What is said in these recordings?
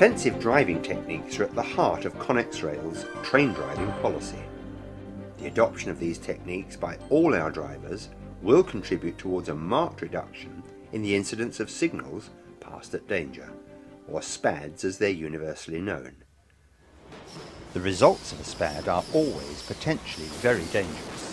Defensive driving techniques are at the heart of Connex Rail's train driving policy. The adoption of these techniques by all our drivers will contribute towards a marked reduction in the incidence of signals passed at danger, or SPADs as they're universally known. The results of a SPAD are always potentially very dangerous.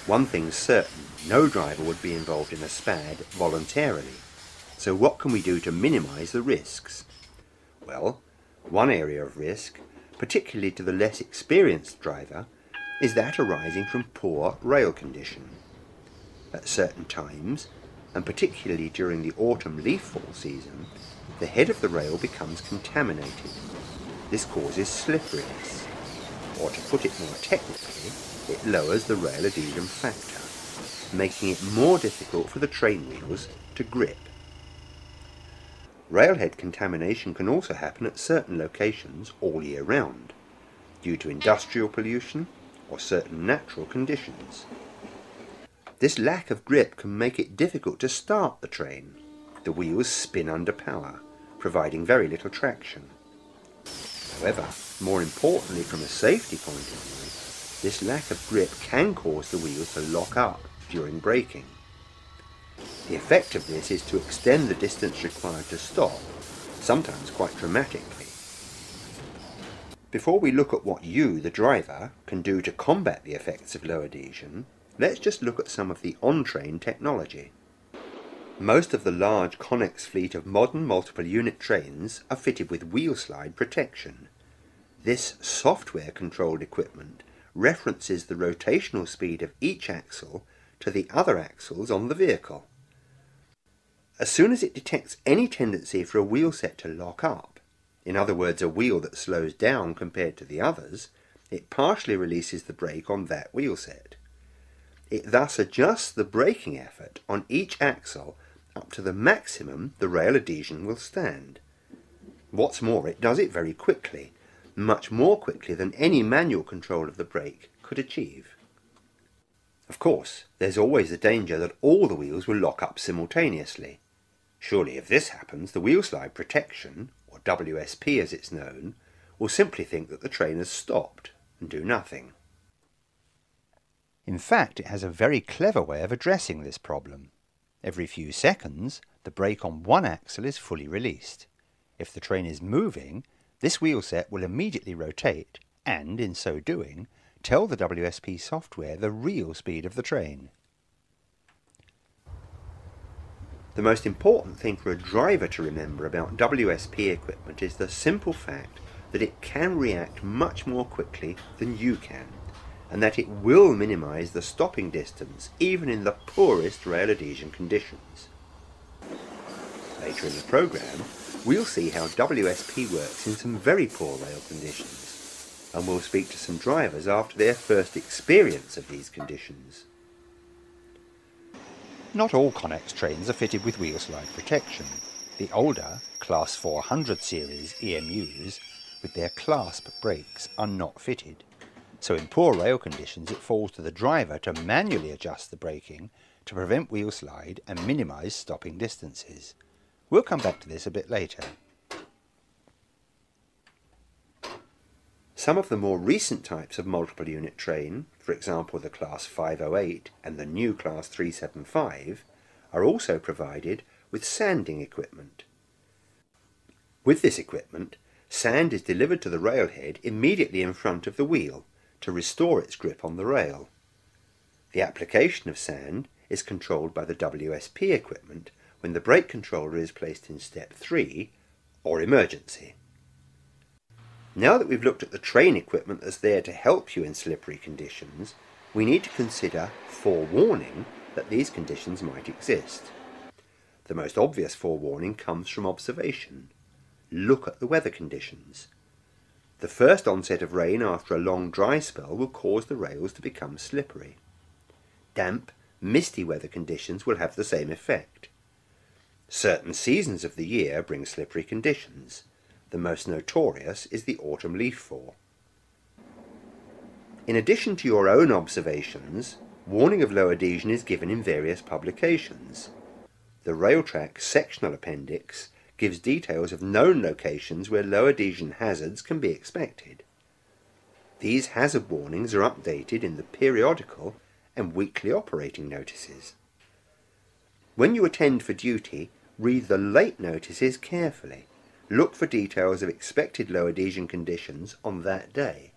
One thing's certain, no driver would be involved in a SPAD voluntarily. So what can we do to minimise the risks? Well, one area of risk, particularly to the less experienced driver, is that arising from poor rail condition. At certain times, and particularly during the autumn leaf fall season, the head of the rail becomes contaminated. This causes slipperiness, or to put it more technically, it lowers the rail adhesion factor, making it more difficult for the train wheels to grip. Railhead contamination can also happen at certain locations all year round, due to industrial pollution or certain natural conditions. This lack of grip can make it difficult to start the train. The wheels spin under power, providing very little traction. However, more importantly from a safety point of view, this lack of grip can cause the wheels to lock up during braking. The effect of this is to extend the distance required to stop, sometimes quite dramatically. Before we look at what you, the driver, can do to combat the effects of low adhesion, let's just look at some of the on-train technology. Most of the large Connex fleet of modern multiple unit trains are fitted with wheel slide protection. This software-controlled equipment references the rotational speed of each axle to the other axles on the vehicle. As soon as it detects any tendency for a wheel set to lock up, in other words a wheel that slows down compared to the others, it partially releases the brake on that wheel set. It thus adjusts the braking effort on each axle up to the maximum the rail adhesion will stand. What's more, it does it very quickly, much more quickly than any manual control of the brake could achieve. Of course, there's always the danger that all the wheels will lock up simultaneously. Surely if this happens, the wheel slide protection, or WSP as it's known, will simply think that the train has stopped and do nothing. In fact, it has a very clever way of addressing this problem. Every few seconds, the brake on one axle is fully released. If the train is moving, this wheel set will immediately rotate and, in so doing, tell the WSP software the real speed of the train. The most important thing for a driver to remember about WSP equipment is the simple fact that it can react much more quickly than you can, and that it will minimise the stopping distance even in the poorest rail adhesion conditions. Later in the programme, we'll see how WSP works in some very poor rail conditions, and we'll speak to some drivers after their first experience of these conditions. Not all Connex trains are fitted with wheel slide protection. The older Class 400 series EMUs with their clasp brakes are not fitted. So in poor rail conditions it falls to the driver to manually adjust the braking to prevent wheel slide and minimise stopping distances. We'll come back to this a bit later. Some of the more recent types of multiple unit train, for example the Class 508 and the new Class 375, are also provided with sanding equipment. With this equipment, sand is delivered to the railhead immediately in front of the wheel to restore its grip on the rail. The application of sand is controlled by the WSP equipment when the brake controller is placed in step 3, or emergency. Now that we've looked at the train equipment that's there to help you in slippery conditions, we need to consider forewarning that these conditions might exist. The most obvious forewarning comes from observation. Look at the weather conditions. The first onset of rain after a long dry spell will cause the rails to become slippery. Damp, misty weather conditions will have the same effect. Certain seasons of the year bring slippery conditions. The most notorious is the autumn leaf fall. In addition to your own observations, warning of low adhesion is given in various publications. The rail track sectional appendix gives details of known locations where low adhesion hazards can be expected. These hazard warnings are updated in the periodical and weekly operating notices. When you attend for duty, read the late notices carefully. Look for details of expected low adhesion conditions on that day.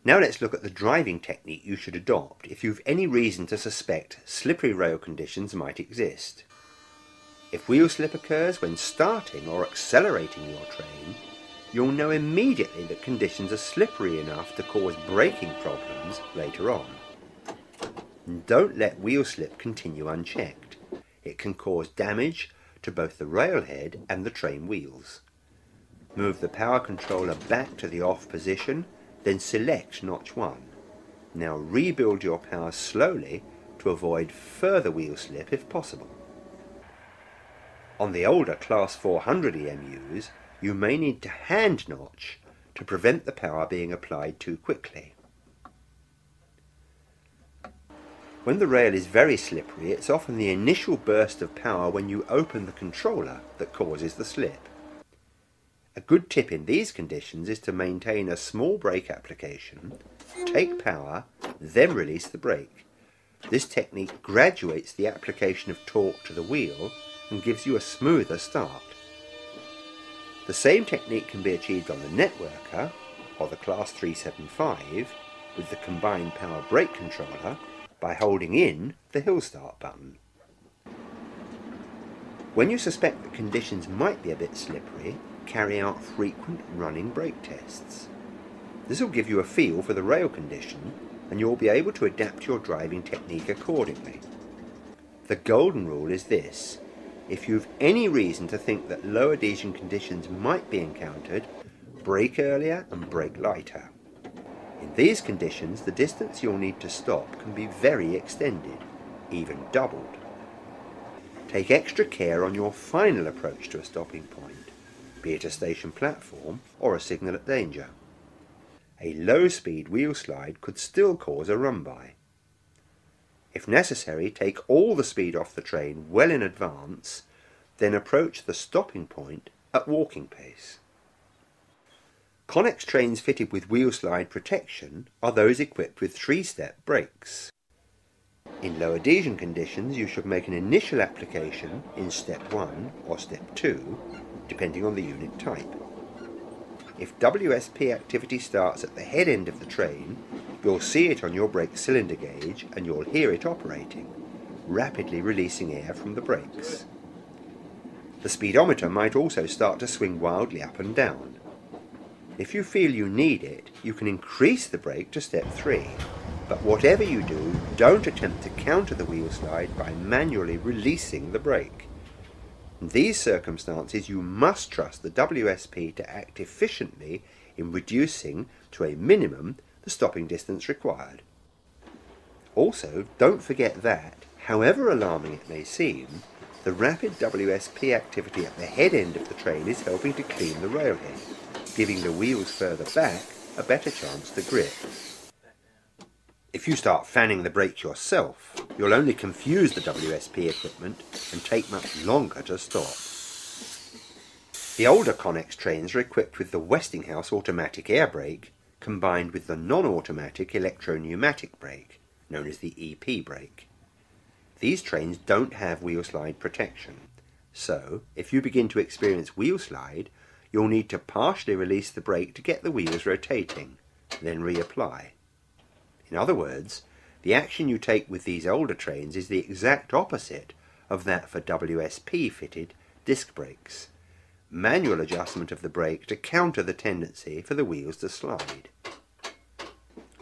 Now let's look at the driving technique you should adopt if you've any reason to suspect slippery rail conditions might exist. If wheel slip occurs when starting or accelerating your train, you'll know immediately that conditions are slippery enough to cause braking problems later on. Don't let wheel slip continue unchecked. It can cause damage to both the railhead and the train wheels. Move the power controller back to the off position, then select notch 1. Now rebuild your power slowly to avoid further wheel slip if possible. On the older Class 400 EMUs, you may need to hand notch to prevent the power being applied too quickly. When the rail is very slippery, it's often the initial burst of power when you open the controller that causes the slip. A good tip in these conditions is to maintain a small brake application, take power, then release the brake. This technique graduates the application of torque to the wheel and gives you a smoother start. The same technique can be achieved on the Networker or the Class 375 with the combined power brake controller by holding in the hill start button. When you suspect that conditions might be a bit slippery, carry out frequent running brake tests. This will give you a feel for the rail condition and you'll be able to adapt your driving technique accordingly. The golden rule is this: if you've any reason to think that low adhesion conditions might be encountered, brake earlier and brake lighter. In these conditions, the distance you'll need to stop can be very extended, even doubled. Take extra care on your final approach to a stopping point, be it a station platform or a signal at danger. A low-speed wheel slide could still cause a run-by. If necessary, take all the speed off the train well in advance, then approach the stopping point at walking pace. Connex trains fitted with wheel slide protection are those equipped with 3-step brakes. In low adhesion conditions, you should make an initial application in step 1 or step 2, depending on the unit type. If WSP activity starts at the head end of the train, you'll see it on your brake cylinder gauge and you'll hear it operating, rapidly releasing air from the brakes. The speedometer might also start to swing wildly up and down. If you feel you need it, you can increase the brake to step 3, but whatever you do, don't attempt to counter the wheel slide by manually releasing the brake. In these circumstances, you must trust the WSP to act efficiently in reducing to a minimum the stopping distance required. Also, don't forget that, however alarming it may seem, the rapid WSP activity at the head end of the train is helping to clean the railhead, giving the wheels further back a better chance to grip. If you start fanning the brake yourself, you'll only confuse the WSP equipment and take much longer to stop. The older Connex trains are equipped with the Westinghouse automatic air brake combined with the non-automatic electro-pneumatic brake, known as the EP brake. These trains don't have wheel slide protection, so if you begin to experience wheel slide, you'll need to partially release the brake to get the wheels rotating, then reapply. In other words, the action you take with these older trains is the exact opposite of that for WSP-fitted disc brakes. Manual adjustment of the brake to counter the tendency for the wheels to slide.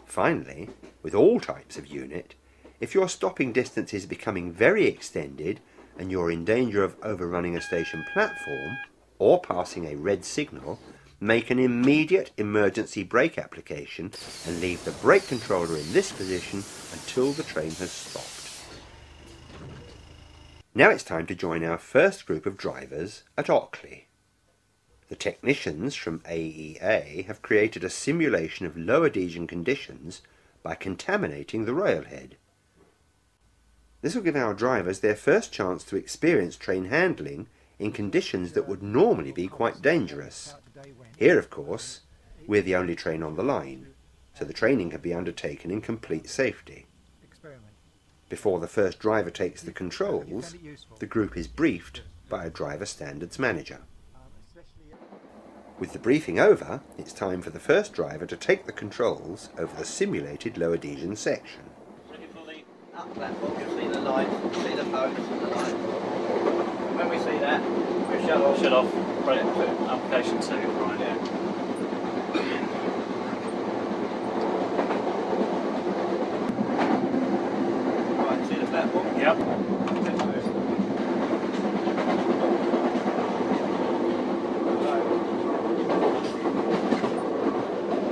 Finally, with all types of unit, if your stopping distance is becoming very extended and you're in danger of overrunning a station platform or passing a red signal, make an immediate emergency brake application and leave the brake controller in this position until the train has stopped. Now it's time to join our first group of drivers at Ockley. The technicians from AEA have created a simulation of low adhesion conditions by contaminating the railhead. This will give our drivers their first chance to experience train handling in conditions that would normally be quite dangerous. Here, of course, we're the only train on the line, so the training can be undertaken in complete safety. Before the first driver takes the controls, the group is briefed by a driver standards manager. With the briefing over, it's time for the first driver to take the controls over the simulated low adhesion section. Up platform, you'll see the lights, see the posts and the lights. When we see that, we shut off. Shut off. Right to application 2. Right. Yeah. Right, see the platform? Yep.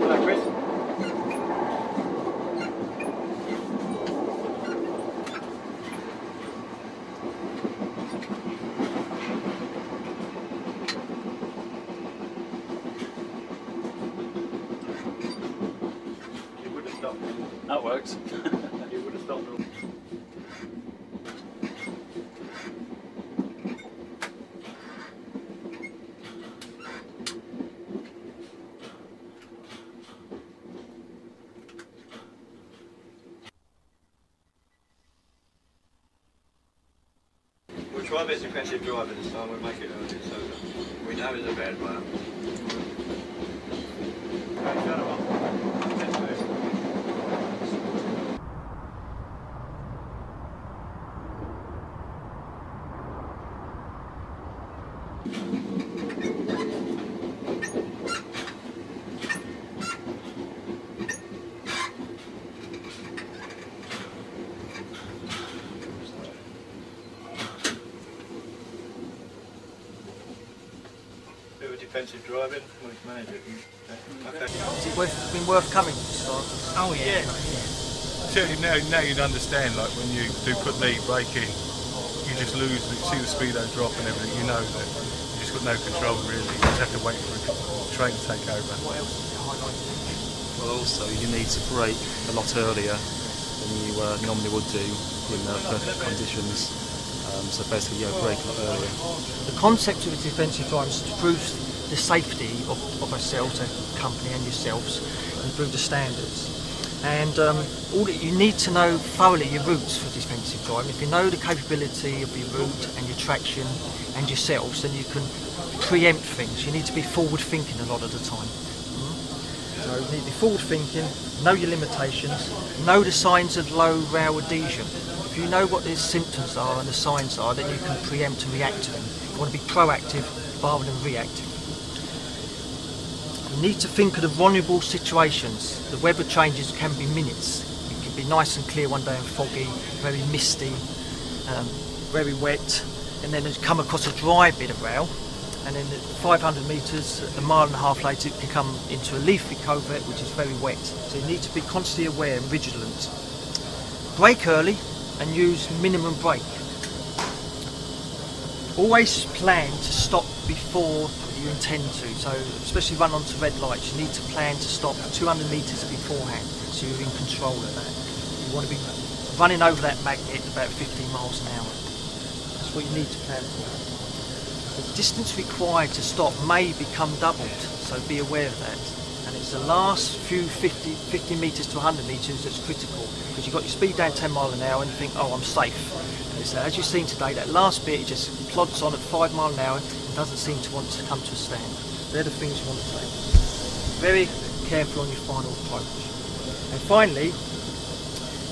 Hello, Chris. You would have stopped. That works. You would have stopped. We'll try a bit of defensive driver this time, we'll make it early so that we know it's a bad one. Okay, shut it off. Let's move. Bit of defensive driving, we'll manage it. Okay. It's been worth coming to start. Oh yeah. Certainly now you'd understand, like when you do put the brake in, you just lose, you see the speedo drop and everything, you know that you just got no control really, you just have to wait for the train to take over. Well, also you need to brake a lot earlier than you normally would do in perfect conditions. So basically, brake a lot earlier. The concept of a defensive drive is to prove the safety of ourselves, our company and yourselves, and improve the standards. And all that you need to know thoroughly your routes for defensive driving. If you know the capability of your route and your traction and yourselves, then you can preempt things. You need to be forward thinking a lot of the time. So you need to be forward thinking, know your limitations, know the signs of low rail adhesion. If you know what the symptoms are and the signs are, then you can preempt and react to them. You want to be proactive rather than reactive. You need to think of the vulnerable situations. The weather changes can be minutes. It can be nice and clear one day and foggy, very misty, very wet, and then you come across a dry bit of rail, and then at 500 metres, a mile and a half later, it can come into a leafy covert which is very wet. So you need to be constantly aware and vigilant. Brake early and use minimum brake. Always plan to stop before you intend to, so especially run onto red lights, you need to plan to stop 200 metres beforehand, so you're in control of that. You want to be running over that magnet about 15 miles an hour. That's what you need to plan for. The distance required to stop may become doubled, so be aware of that. And it's the last few 50 metres to 100 metres that's critical, because you've got your speed down 10 miles an hour and you think, oh, I'm safe. And it's, as you've seen today, that last bit, it just plods on at 5 miles an hour and doesn't seem to want to come to a stand. They're the things you want to take. Very careful on your final approach. And finally,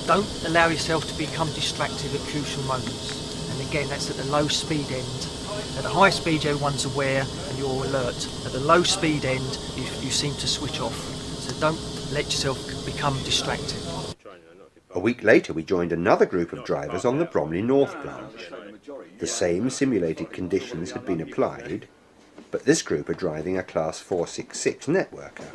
don't allow yourself to become distracted at crucial moments. And again, that's at the low speed end. At the high speed, everyone's aware and you're alert. At the low speed end, you seem to switch off. So don't let yourself become distracted. A week later, we joined another group of drivers on the Bromley North branch. The same simulated conditions had been applied, but this group are driving a Class 466 networker.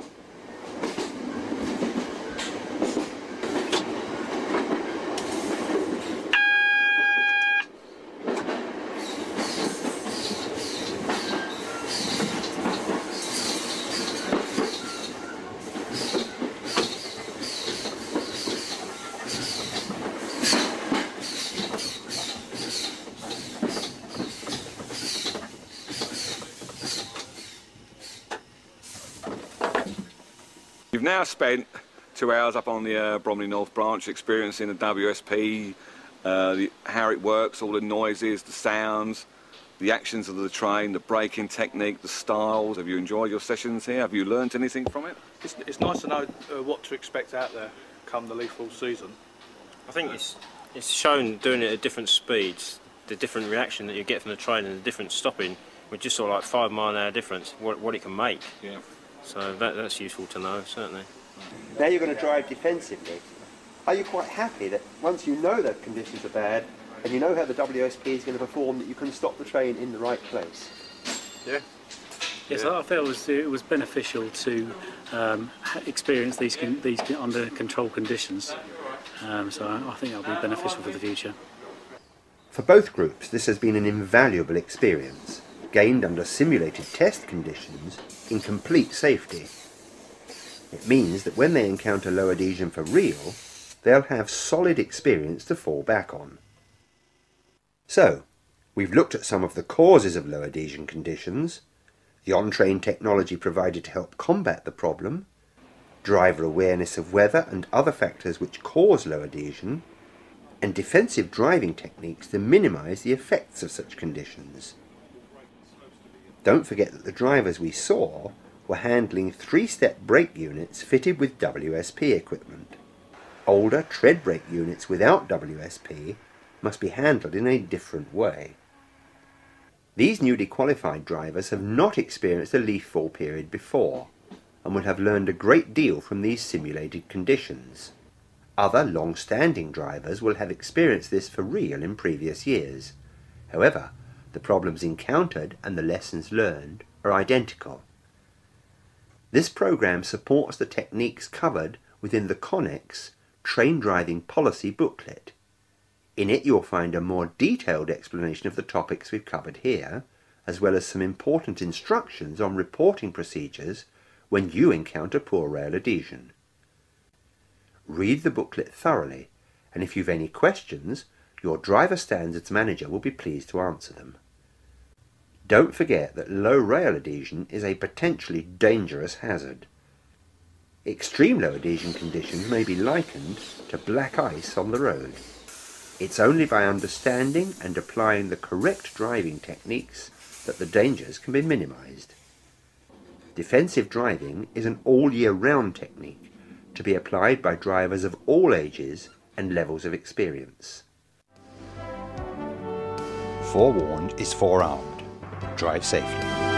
We've now spent 2 hours up on the Bromley North branch experiencing the WSP, how it works, all the noises, the sounds, the actions of the train, the braking technique, the styles. Have you enjoyed your sessions here? Have you learnt anything from it? It's nice to know what to expect out there come the lethal season. I think it's shown doing it at different speeds, the different reaction that you get from the train and the different stopping, with just sort of like 5 mile an hour difference, what it can make. Yeah. So that's useful to know, certainly. Now you're going to drive defensively. Are you quite happy that once you know that conditions are bad and you know how the WSP is going to perform, that you can stop the train in the right place? Yeah. Yes, I felt it was beneficial to experience these under control conditions. So I think that'll be beneficial for the future. For both groups, this has been an invaluable experience, gained under simulated test conditions in complete safety. It means that when they encounter low adhesion for real, they'll have solid experience to fall back on. So, we've looked at some of the causes of low adhesion conditions, the on-train technology provided to help combat the problem, driver awareness of weather and other factors which cause low adhesion, and defensive driving techniques to minimise the effects of such conditions. Don't forget that the drivers we saw were handling 3-step brake units fitted with WSP equipment. Older tread brake units without WSP must be handled in a different way. These newly qualified drivers have not experienced a leaf fall period before and will have learned a great deal from these simulated conditions. Other long-standing drivers will have experienced this for real in previous years. However, the problems encountered and the lessons learned are identical. This program supports the techniques covered within the Connex Train Driving Policy booklet. In it you'll find a more detailed explanation of the topics we've covered here, as well as some important instructions on reporting procedures when you encounter poor rail adhesion. Read the booklet thoroughly, and if you've any questions, your Driver Standards Manager will be pleased to answer them. Don't forget that low rail adhesion is a potentially dangerous hazard. Extreme low adhesion conditions may be likened to black ice on the road. It's only by understanding and applying the correct driving techniques that the dangers can be minimised. Defensive driving is an all-year-round technique to be applied by drivers of all ages and levels of experience. Forewarned is forearmed. Drive safely.